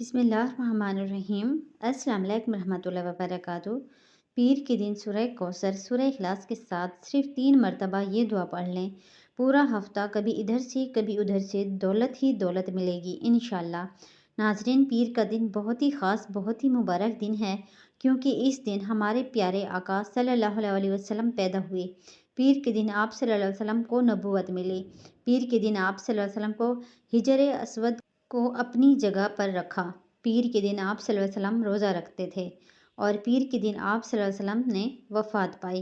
بسم اللہ الرحمن الرحیم۔ السلام علیکم ورحمۃ اللہ وبرکاتہ۔ پیر کے دن سورہ کوثر، سورہ اخلاص کے ساتھ صرف 3 مرتبہ یہ دعا پڑھ لیں، پورا ہفتہ کبھی ادھر سے کبھی ادھر سے دولت ہی دولت ملے گی انشاءاللہ۔ ناظرین، پیر کا دن بہت ہی خاص، بہت ہی مبارک دن ہے، کیونکہ اس دن ہمارے پیارے آقا صلی اللہ علیہ وسلم پیدا ہوئے۔ پیر کے دن آپ صلی اللہ علیہ وسلم کو نبوت ملی۔ پیر کے دن آپ صلی اللہ علیہ وسلم کو حجر اسود کو اپنی جگہ پر رکھا۔ پیر کے دن آپ صلی اللہ علیہ وسلم روزہ رکھتے تھے اور پیر کے دن آپ صلی اللہ علیہ وسلم نے وفات پائی۔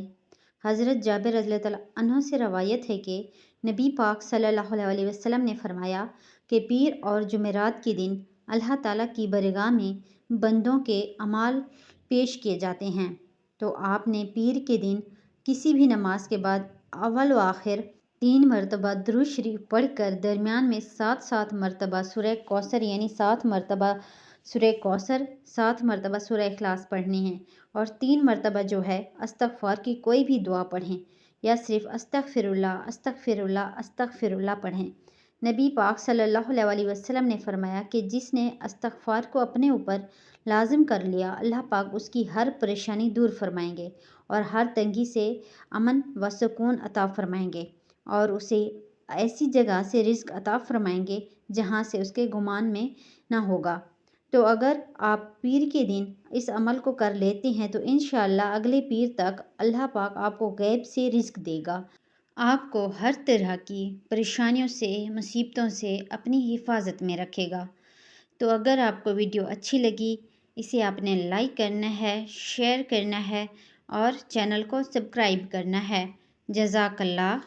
حضرت جابر رضی اللہ تعالیٰ عنہ سے روایت ہے کہ نبی پاک صلی اللہ علیہ وسلم نے فرمایا کہ پیر اور جمعرات کے دن اللہ تعالیٰ کی بارگاہ میں بندوں کے اعمال پیش کیے جاتے ہیں، تو آپ نے پیر کے دن کسی بھی نماز کے بعد اول و آخر 3 مرتبہ درود شریف پڑھ کر درمیان میں 7 مرتبہ سورہ کوثر یعنی 7 مرتبہ سورہ کوثر، 7 مرتبہ سورہ اخلاص پڑھنی ہے، اور 3 مرتبہ جو ہے استغفار کی کوئی بھی دعا پڑھیں یا صرف استغفر اللہ استغفر اللہ استغفر اللہ پڑھیں۔ نبی پاک صلی اللہ علیہ وسلم نے فرمایا کہ جس نے استغفار کو اپنے اوپر لازم کر لیا، اللہ پاک اس کی ہر پریشانی دور فرمائیں گے اور ہر تنگی سے امن و سکون عطا فرمائیں گے، اور اسے ایسی جگہ سے رزق عطا فرمائیں گے جہاں سے اس کے گمان میں نہ ہوگا۔ تو اگر آپ پیر کے دن اس عمل کو کر لیتے ہیں تو انشاءاللہ اگلے پیر تک اللہ پاک آپ کو غیب سے رزق دے گا، آپ کو ہر طرح کی پریشانیوں سے، مصیبتوں سے اپنی حفاظت میں رکھے گا۔ تو اگر آپ کو ویڈیو اچھی لگی، اسے آپ نے لائک کرنا ہے، شیئر کرنا ہے اور چینل کو سبسکرائب کرنا ہے۔ جزاک اللہ۔